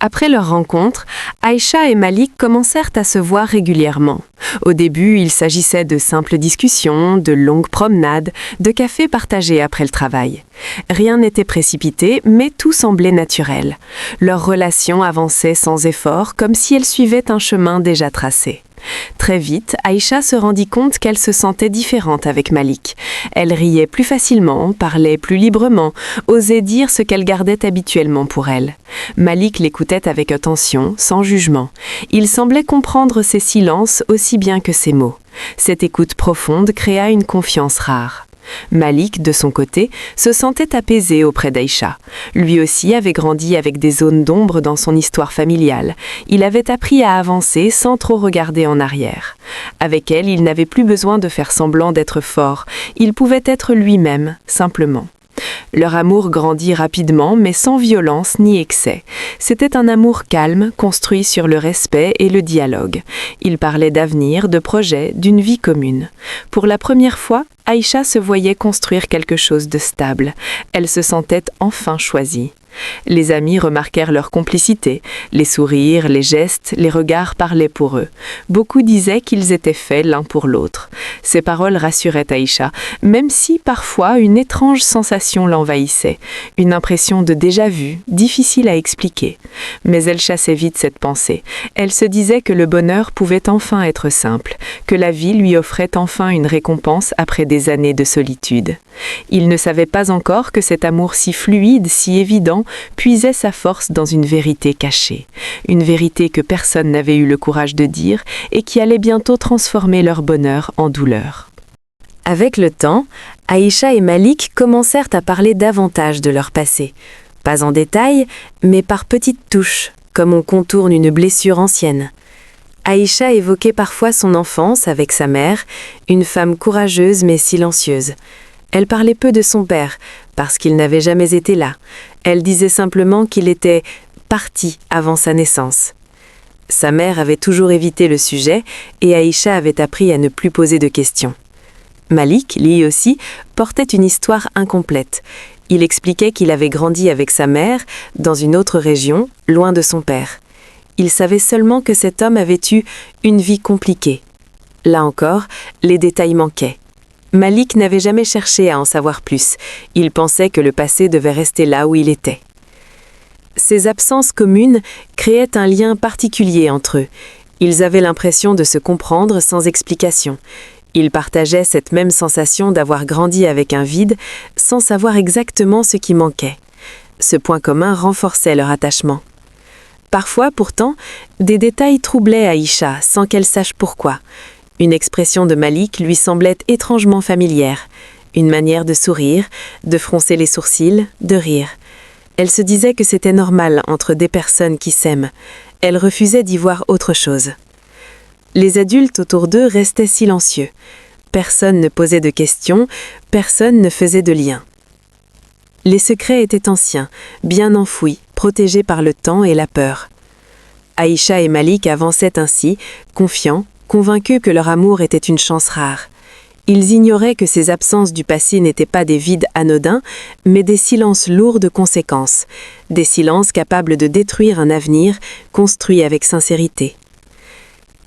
Après leur rencontre, Aïcha et Malik commencèrent à se voir régulièrement. Au début, il s'agissait de simples discussions, de longues promenades, de cafés partagés après le travail. Rien n'était précipité, mais tout semblait naturel. Leur relation avançait sans effort, comme si elle suivait un chemin déjà tracé. Très vite, Aïcha se rendit compte qu'elle se sentait différente avec Malik. Elle riait plus facilement, parlait plus librement, osait dire ce qu'elle gardait habituellement pour elle. Malik l'écoutait avec attention, sans jugement. Il semblait comprendre ses silences aussi bien que ses mots. Cette écoute profonde créa une confiance rare. Malik, de son côté, se sentait apaisé auprès d'Aïcha. Lui aussi avait grandi avec des zones d'ombre dans son histoire familiale. Il avait appris à avancer sans trop regarder en arrière. Avec elle, il n'avait plus besoin de faire semblant d'être fort. Il pouvait être lui-même, simplement. Leur amour grandit rapidement, mais sans violence ni excès. C'était un amour calme, construit sur le respect et le dialogue. Ils parlaient d'avenir, de projets, d'une vie commune. Pour la première fois, Aïcha se voyait construire quelque chose de stable. Elle se sentait enfin choisie. Les amis remarquèrent leur complicité. Les sourires, les gestes, les regards parlaient pour eux. Beaucoup disaient qu'ils étaient faits l'un pour l'autre. Ces paroles rassuraient Aïcha, même si parfois une étrange sensation l'envahissait. Une impression de déjà-vu, difficile à expliquer. Mais elle chassait vite cette pensée. Elle se disait que le bonheur pouvait enfin être simple, que la vie lui offrait enfin une récompense après des années de solitude. Il ne savait pas encore que cet amour si fluide, si évident, puisait sa force dans une vérité cachée. Une vérité que personne n'avait eu le courage de dire et qui allait bientôt transformer leur bonheur en douleur. Avec le temps, Aïcha et Malik commencèrent à parler davantage de leur passé. Pas en détail, mais par petites touches, comme on contourne une blessure ancienne. Aïcha évoquait parfois son enfance avec sa mère, une femme courageuse mais silencieuse. Elle parlait peu de son père, parce qu'il n'avait jamais été là. Elle disait simplement qu'il était parti avant sa naissance. Sa mère avait toujours évité le sujet et Aïcha avait appris à ne plus poser de questions. Malik, lui aussi, portait une histoire incomplète. Il expliquait qu'il avait grandi avec sa mère, dans une autre région, loin de son père. Il savait seulement que cet homme avait eu une vie compliquée. Là encore, les détails manquaient. Malik n'avait jamais cherché à en savoir plus. Il pensait que le passé devait rester là où il était. Ces absences communes créaient un lien particulier entre eux. Ils avaient l'impression de se comprendre sans explication. Ils partageaient cette même sensation d'avoir grandi avec un vide, sans savoir exactement ce qui manquait. Ce point commun renforçait leur attachement. Parfois, pourtant, des détails troublaient Aïcha sans qu'elle sache pourquoi. Une expression de Malik lui semblait étrangement familière. Une manière de sourire, de froncer les sourcils, de rire. Elle se disait que c'était normal entre des personnes qui s'aiment. Elle refusait d'y voir autre chose. Les adultes autour d'eux restaient silencieux. Personne ne posait de questions, personne ne faisait de liens. Les secrets étaient anciens, bien enfouis, protégés par le temps et la peur. Aïcha et Malik avançaient ainsi, confiants, convaincus que leur amour était une chance rare. Ils ignoraient que ces absences du passé n'étaient pas des vides anodins, mais des silences lourds de conséquences, des silences capables de détruire un avenir construit avec sincérité.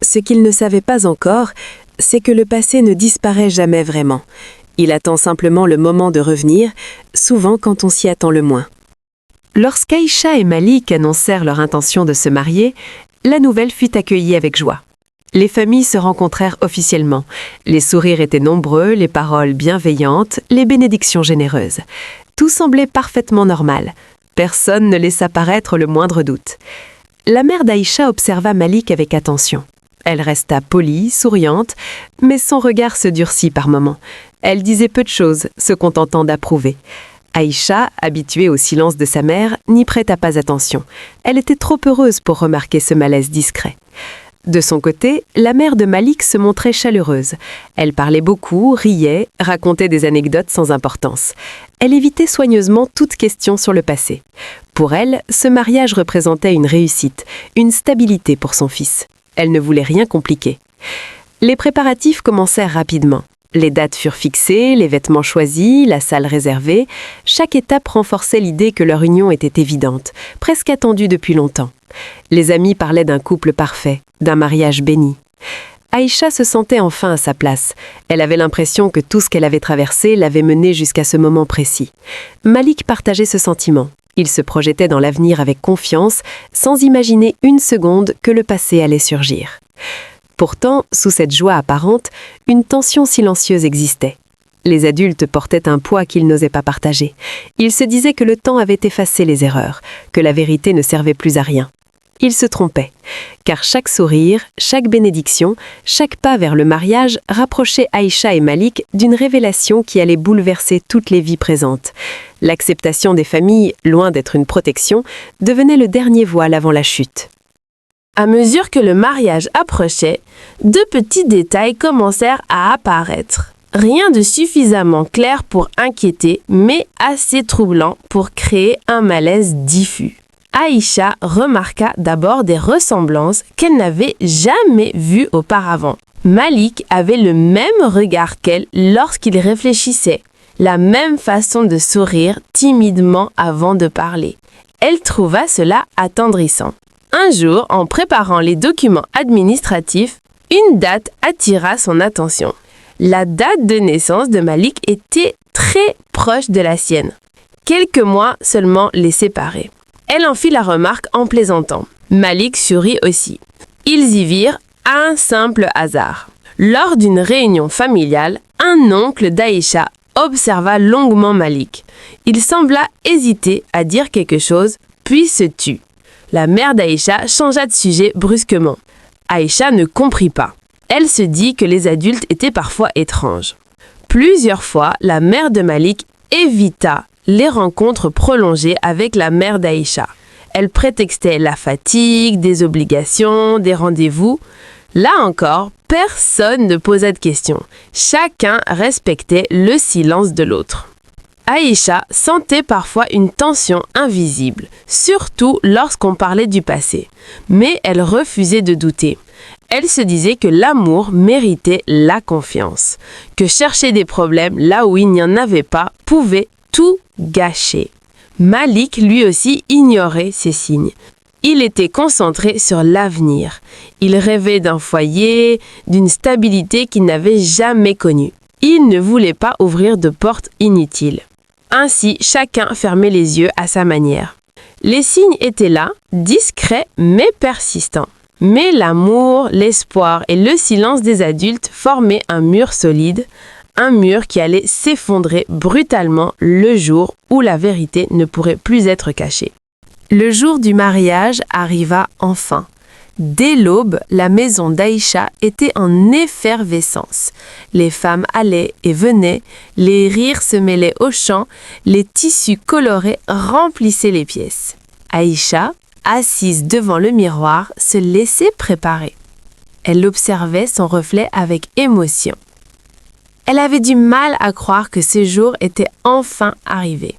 Ce qu'ils ne savaient pas encore, c'est que le passé ne disparaît jamais vraiment. Il attend simplement le moment de revenir, souvent quand on s'y attend le moins. Lorsqu'Aïcha et Malik annoncèrent leur intention de se marier, la nouvelle fut accueillie avec joie. Les familles se rencontrèrent officiellement. Les sourires étaient nombreux, les paroles bienveillantes, les bénédictions généreuses. Tout semblait parfaitement normal. Personne ne laissa paraître le moindre doute. La mère d'Aïcha observa Malik avec attention. Elle resta polie, souriante, mais son regard se durcit par moments. Elle disait peu de choses, se contentant d'approuver. Aïcha, habituée au silence de sa mère, n'y prêta pas attention. Elle était trop heureuse pour remarquer ce malaise discret. De son côté, la mère de Malik se montrait chaleureuse. Elle parlait beaucoup, riait, racontait des anecdotes sans importance. Elle évitait soigneusement toute question sur le passé. Pour elle, ce mariage représentait une réussite, une stabilité pour son fils. Elle ne voulait rien compliquer. Les préparatifs commencèrent rapidement. Les dates furent fixées, les vêtements choisis, la salle réservée. Chaque étape renforçait l'idée que leur union était évidente, presque attendue depuis longtemps. Les amis parlaient d'un couple parfait, d'un mariage béni. Aïcha se sentait enfin à sa place. Elle avait l'impression que tout ce qu'elle avait traversé l'avait menée jusqu'à ce moment précis. Malik partageait ce sentiment. Il se projetait dans l'avenir avec confiance, sans imaginer une seconde que le passé allait surgir. Pourtant, sous cette joie apparente, une tension silencieuse existait. Les adultes portaient un poids qu'ils n'osaient pas partager. Ils se disaient que le temps avait effacé les erreurs, que la vérité ne servait plus à rien. Ils se trompaient, car chaque sourire, chaque bénédiction, chaque pas vers le mariage rapprochait Aïcha et Malik d'une révélation qui allait bouleverser toutes les vies présentes. L'acceptation des familles, loin d'être une protection, devenait le dernier voile avant la chute. À mesure que le mariage approchait, deux petits détails commencèrent à apparaître. Rien de suffisamment clair pour inquiéter, mais assez troublant pour créer un malaise diffus. Aïcha remarqua d'abord des ressemblances qu'elle n'avait jamais vues auparavant. Malik avait le même regard qu'elle lorsqu'il réfléchissait, la même façon de sourire timidement avant de parler. Elle trouva cela attendrissant. Un jour, en préparant les documents administratifs, une date attira son attention. La date de naissance de Malik était très proche de la sienne. Quelques mois seulement les séparaient. Elle en fit la remarque en plaisantant. Malik sourit aussi. Ils y virent un simple hasard. Lors d'une réunion familiale, un oncle d'Aïcha observa longuement Malik. Il sembla hésiter à dire quelque chose, puis se tut. La mère d'Aïcha changea de sujet brusquement. Aïcha ne comprit pas. Elle se dit que les adultes étaient parfois étranges. Plusieurs fois, la mère de Malik évita les rencontres prolongées avec la mère d'Aïcha. Elle prétextait la fatigue, des obligations, des rendez-vous. Là encore, personne ne posa de questions. Chacun respectait le silence de l'autre. Aïcha sentait parfois une tension invisible, surtout lorsqu'on parlait du passé. Mais elle refusait de douter. Elle se disait que l'amour méritait la confiance, que chercher des problèmes là où il n'y en avait pas pouvait tout gâcher. Malik, lui aussi, ignorait ces signes. Il était concentré sur l'avenir. Il rêvait d'un foyer, d'une stabilité qu'il n'avait jamais connue. Il ne voulait pas ouvrir de portes inutiles. Ainsi, chacun fermait les yeux à sa manière. Les signes étaient là, discrets mais persistants. Mais l'amour, l'espoir et le silence des adultes formaient un mur solide, un mur qui allait s'effondrer brutalement le jour où la vérité ne pourrait plus être cachée. Le jour du mariage arriva enfin. Dès l'aube, la maison d'Aïcha était en effervescence. Les femmes allaient et venaient, les rires se mêlaient aux chants, les tissus colorés remplissaient les pièces. Aïcha, assise devant le miroir, se laissait préparer. Elle observait son reflet avec émotion. Elle avait du mal à croire que ce jour était enfin arrivé.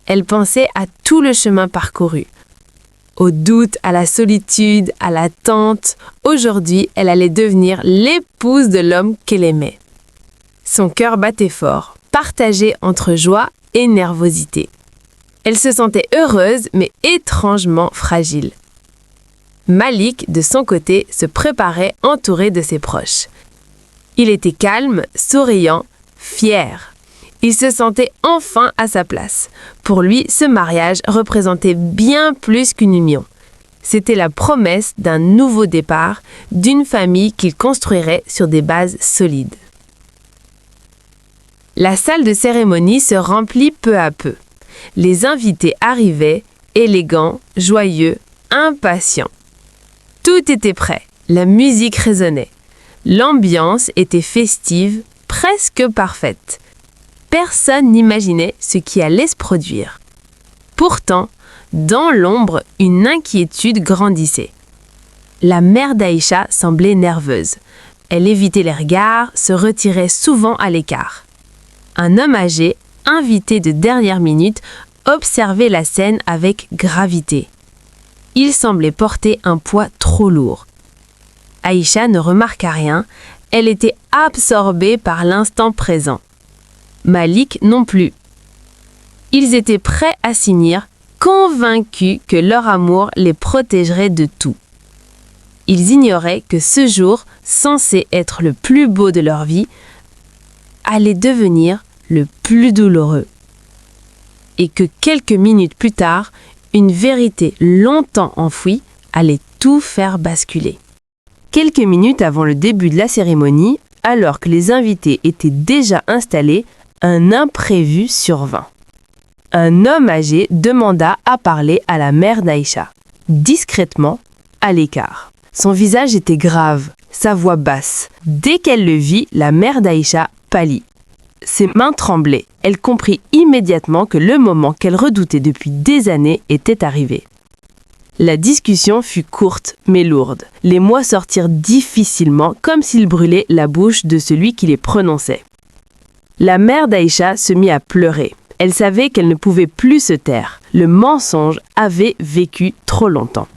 Elle pensait à tout le chemin parcouru. Au doute, à la solitude, à l'attente. Aujourd'hui, elle allait devenir l'épouse de l'homme qu'elle aimait. Son cœur battait fort, partagé entre joie et nervosité. Elle se sentait heureuse, mais étrangement fragile. Malik, de son côté, se préparait entouré de ses proches. Il était calme, souriant, fier. Il se sentait enfin à sa place. Pour lui, ce mariage représentait bien plus qu'une union. C'était la promesse d'un nouveau départ, d'une famille qu'il construirait sur des bases solides. La salle de cérémonie se remplit peu à peu. Les invités arrivaient, élégants, joyeux, impatients. Tout était prêt, la musique résonnait. L'ambiance était festive, presque parfaite. Personne n'imaginait ce qui allait se produire. Pourtant, dans l'ombre, une inquiétude grandissait. La mère d'Aïcha semblait nerveuse. Elle évitait les regards, se retirait souvent à l'écart. Un homme âgé, invité de dernière minute, observait la scène avec gravité. Il semblait porter un poids trop lourd. Aïcha ne remarqua rien, elle était absorbée par l'instant présent. Malik non plus. Ils étaient prêts à s'unir, convaincus que leur amour les protégerait de tout. Ils ignoraient que ce jour, censé être le plus beau de leur vie, allait devenir le plus douloureux. Et que quelques minutes plus tard, une vérité longtemps enfouie allait tout faire basculer. Quelques minutes avant le début de la cérémonie, alors que les invités étaient déjà installés, un imprévu survint. Un homme âgé demanda à parler à la mère d'Aïcha, discrètement, à l'écart. Son visage était grave, sa voix basse. Dès qu'elle le vit, la mère d'Aïcha pâlit. Ses mains tremblaient. Elle comprit immédiatement que le moment qu'elle redoutait depuis des années était arrivé. La discussion fut courte mais lourde. Les mots sortirent difficilement, comme s'ils brûlaient la bouche de celui qui les prononçait. La mère d'Aïcha se mit à pleurer. Elle savait qu'elle ne pouvait plus se taire. Le mensonge avait vécu trop longtemps.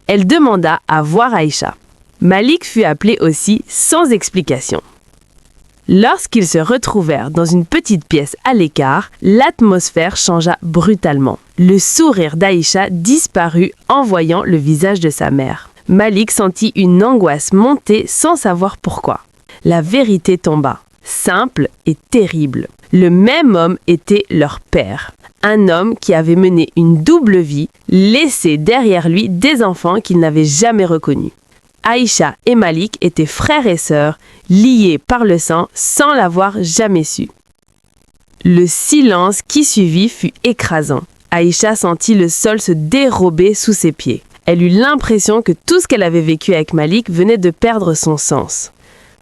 Elle demanda à voir Aïcha. Malik fut appelé aussi sans explication. Lorsqu'ils se retrouvèrent dans une petite pièce à l'écart, l'atmosphère changea brutalement. Le sourire d'Aïcha disparut en voyant le visage de sa mère. Malik sentit une angoisse monter sans savoir pourquoi. La vérité tomba, simple et terrible. Le même homme était leur père. Un homme qui avait mené une double vie, laissé derrière lui des enfants qu'il n'avait jamais reconnus. Aïcha et Malik étaient frères et sœurs, liés par le sang sans l'avoir jamais su. Le silence qui suivit fut écrasant. Aïcha sentit le sol se dérober sous ses pieds. Elle eut l'impression que tout ce qu'elle avait vécu avec Malik venait de perdre son sens.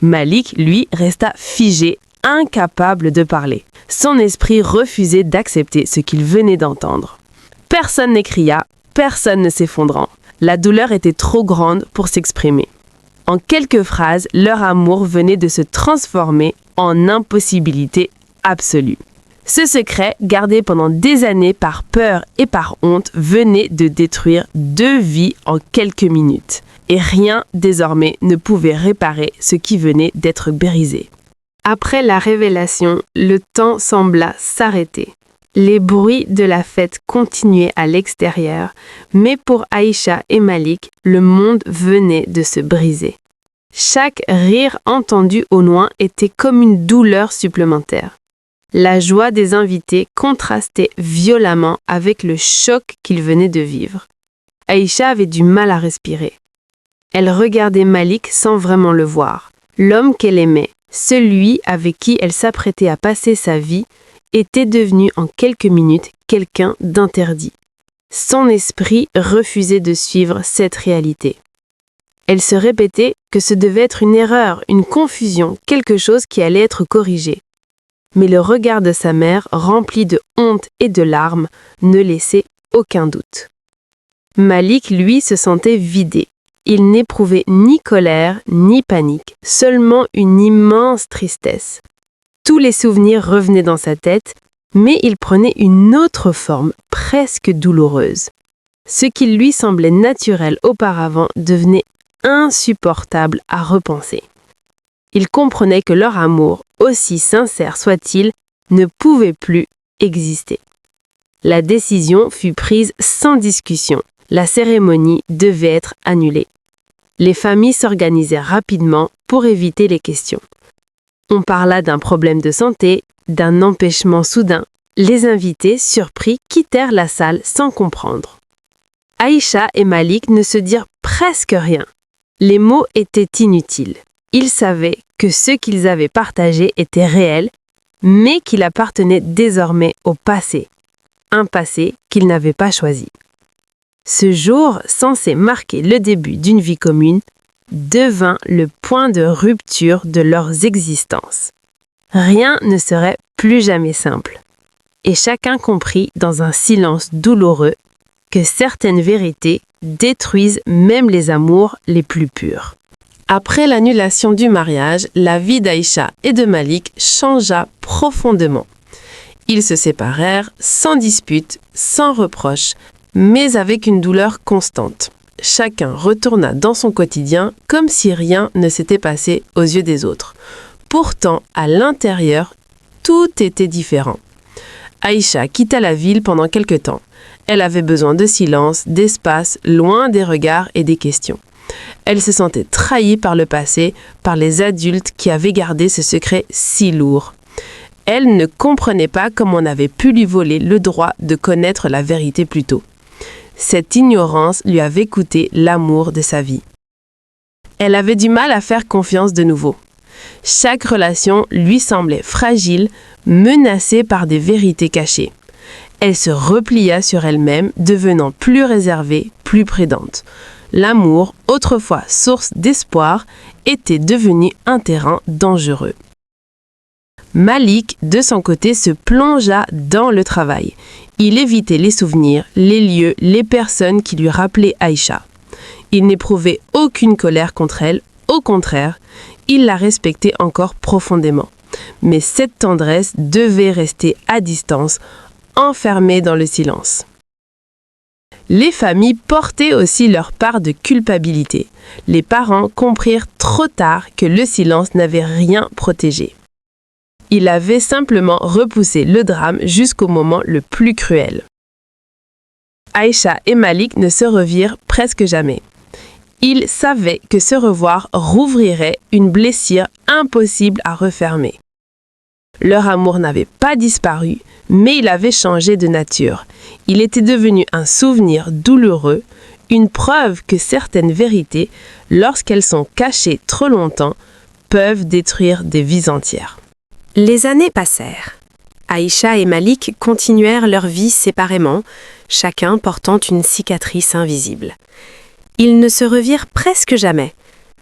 Malik, lui, resta figé, incapable de parler. Son esprit refusait d'accepter ce qu'il venait d'entendre. Personne n'écria, personne ne s'effondrant. La douleur était trop grande pour s'exprimer. En quelques phrases, leur amour venait de se transformer en impossibilité absolue. Ce secret, gardé pendant des années par peur et par honte, venait de détruire 2 vies en quelques minutes. Et rien, désormais, ne pouvait réparer ce qui venait d'être brisé. Après la révélation, le temps sembla s'arrêter. Les bruits de la fête continuaient à l'extérieur, mais pour Aïcha et Malik, le monde venait de se briser. Chaque rire entendu au loin était comme une douleur supplémentaire. La joie des invités contrastait violemment avec le choc qu'ils venaient de vivre. Aïcha avait du mal à respirer. Elle regardait Malik sans vraiment le voir. L'homme qu'elle aimait, celui avec qui elle s'apprêtait à passer sa vie, était devenu en quelques minutes quelqu'un d'interdit. Son esprit refusait de suivre cette réalité. Elle se répétait que ce devait être une erreur, une confusion, quelque chose qui allait être corrigé. Mais le regard de sa mère, rempli de honte et de larmes, ne laissait aucun doute. Malik, lui, se sentait vidé. Il n'éprouvait ni colère, ni panique, seulement une immense tristesse. Tous les souvenirs revenaient dans sa tête, mais ils prenaient une autre forme, presque douloureuse. Ce qui lui semblait naturel auparavant devenait insupportable à repenser. Il comprenait que leur amour, aussi sincère soit-il, ne pouvait plus exister. La décision fut prise sans discussion. La cérémonie devait être annulée. Les familles s'organisèrent rapidement pour éviter les questions. On parla d'un problème de santé, d'un empêchement soudain. Les invités, surpris, quittèrent la salle sans comprendre. Aïcha et Malik ne se dirent presque rien. Les mots étaient inutiles. Ils savaient que ce qu'ils avaient partagé était réel, mais qu'il appartenait désormais au passé. Un passé qu'ils n'avaient pas choisi. Ce jour, censé marquer le début d'une vie commune, devint le point de rupture de leurs existences. Rien ne serait plus jamais simple. Et chacun comprit dans un silence douloureux que certaines vérités détruisent même les amours les plus purs. Après l'annulation du mariage, la vie d'Aïcha et de Malik changea profondément. Ils se séparèrent sans dispute, sans reproche, mais avec une douleur constante. Chacun retourna dans son quotidien comme si rien ne s'était passé aux yeux des autres. Pourtant, à l'intérieur, tout était différent. Aïcha quitta la ville pendant quelque temps. Elle avait besoin de silence, d'espace, loin des regards et des questions. Elle se sentait trahie par le passé, par les adultes qui avaient gardé ce secret si lourd. Elle ne comprenait pas comment on avait pu lui voler le droit de connaître la vérité plus tôt. Cette ignorance lui avait coûté l'amour de sa vie. Elle avait du mal à faire confiance de nouveau. Chaque relation lui semblait fragile, menacée par des vérités cachées. Elle se replia sur elle-même, devenant plus réservée, plus prudente. L'amour, autrefois source d'espoir, était devenu un terrain dangereux. Malik, de son côté, se plongea dans le travail. Il évitait les souvenirs, les lieux, les personnes qui lui rappelaient Aïcha. Il n'éprouvait aucune colère contre elle, au contraire, il la respectait encore profondément. Mais cette tendresse devait rester à distance, enfermée dans le silence. Les familles portaient aussi leur part de culpabilité. Les parents comprirent trop tard que le silence n'avait rien protégé. Il avait simplement repoussé le drame jusqu'au moment le plus cruel. Aïcha et Malik ne se revirent presque jamais. Ils savaient que se revoir rouvrirait une blessure impossible à refermer. Leur amour n'avait pas disparu, mais il avait changé de nature. Il était devenu un souvenir douloureux, une preuve que certaines vérités, lorsqu'elles sont cachées trop longtemps, peuvent détruire des vies entières. Les années passèrent. Aïcha et Malik continuèrent leur vie séparément, chacun portant une cicatrice invisible. Ils ne se revirent presque jamais,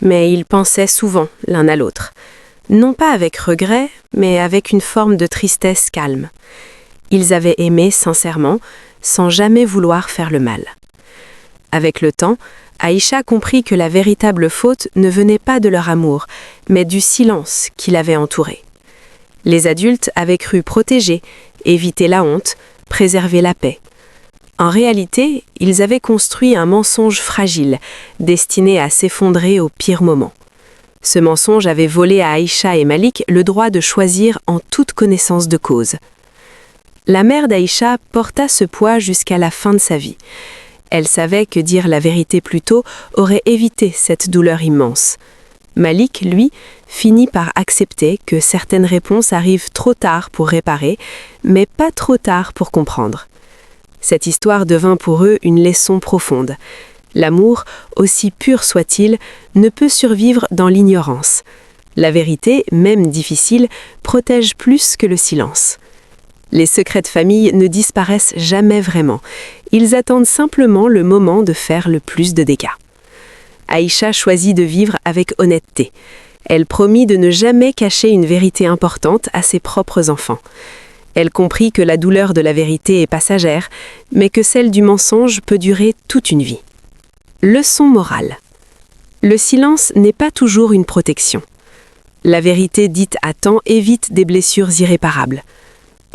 mais ils pensaient souvent l'un à l'autre. Non pas avec regret, mais avec une forme de tristesse calme. Ils avaient aimé sincèrement, sans jamais vouloir faire le mal. Avec le temps, Aïcha comprit que la véritable faute ne venait pas de leur amour, mais du silence qui l'avait entouré. Les adultes avaient cru protéger, éviter la honte, préserver la paix. En réalité, ils avaient construit un mensonge fragile, destiné à s'effondrer au pire moment. Ce mensonge avait volé à Aïcha et Malik le droit de choisir en toute connaissance de cause. La mère d'Aïcha porta ce poids jusqu'à la fin de sa vie. Elle savait que dire la vérité plus tôt aurait évité cette douleur immense. Malik, lui, finit par accepter que certaines réponses arrivent trop tard pour réparer, mais pas trop tard pour comprendre. Cette histoire devint pour eux une leçon profonde. L'amour, aussi pur soit-il, ne peut survivre dans l'ignorance. La vérité, même difficile, protège plus que le silence. Les secrets de famille ne disparaissent jamais vraiment. Ils attendent simplement le moment de faire le plus de dégâts. Aïcha choisit de vivre avec honnêteté. Elle promit de ne jamais cacher une vérité importante à ses propres enfants. Elle comprit que la douleur de la vérité est passagère, mais que celle du mensonge peut durer toute une vie. Leçon morale. Le silence n'est pas toujours une protection. La vérité dite à temps évite des blessures irréparables.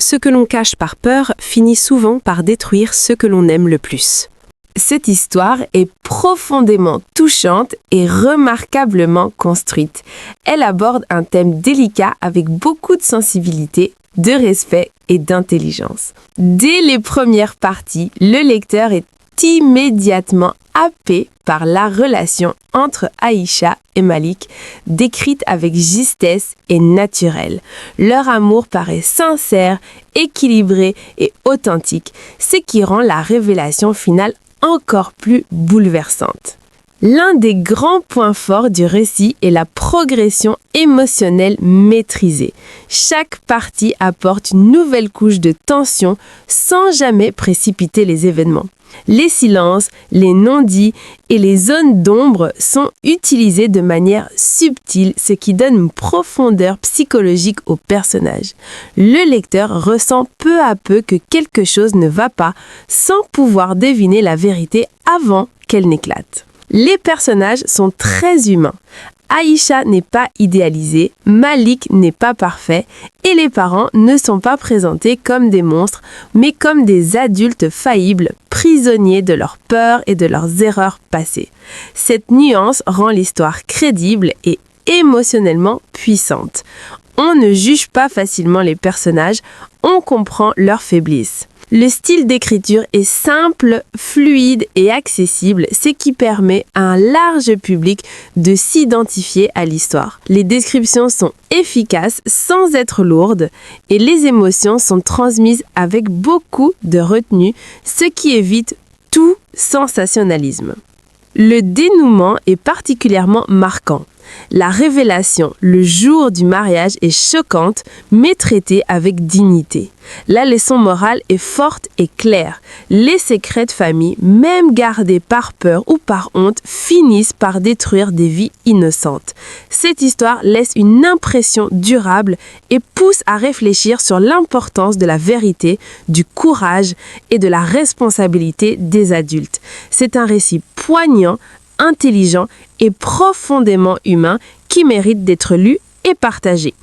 Ce que l'on cache par peur finit souvent par détruire ce que l'on aime le plus. Cette histoire est profondément touchante et remarquablement construite. Elle aborde un thème délicat avec beaucoup de sensibilité, de respect et d'intelligence. Dès les premières parties, le lecteur est immédiatement happé par la relation entre Aïcha et Malik, décrite avec justesse et naturelle. Leur amour paraît sincère, équilibré et authentique, ce qui rend la révélation finale encore plus bouleversante. L'un des grands points forts du récit est la progression émotionnelle maîtrisée. Chaque partie apporte une nouvelle couche de tension sans jamais précipiter les événements. Les silences, les non-dits et les zones d'ombre sont utilisés de manière subtile, ce qui donne une profondeur psychologique au personnage. Le lecteur ressent peu à peu que quelque chose ne va pas, sans pouvoir deviner la vérité avant qu'elle n'éclate. Les personnages sont très humains. Aïcha n'est pas idéalisée, Malik n'est pas parfait et les parents ne sont pas présentés comme des monstres, mais comme des adultes faillibles, prisonniers de leurs peurs et de leurs erreurs passées. Cette nuance rend l'histoire crédible et émotionnellement puissante. On ne juge pas facilement les personnages, on comprend leurs faiblesses. Le style d'écriture est simple, fluide et accessible, ce qui permet à un large public de s'identifier à l'histoire. Les descriptions sont efficaces sans être lourdes et les émotions sont transmises avec beaucoup de retenue, ce qui évite tout sensationnalisme. Le dénouement est particulièrement marquant. La révélation le jour du mariage est choquante, mais traitée avec dignité. La leçon morale est forte et claire. Les secrets de famille, même gardés par peur ou par honte, finissent par détruire des vies innocentes. Cette histoire laisse une impression durable et pousse à réfléchir sur l'importance de la vérité, du courage et de la responsabilité des adultes. C'est un récit poignant, intelligent et profondément humain qui mérite d'être lu et partagé.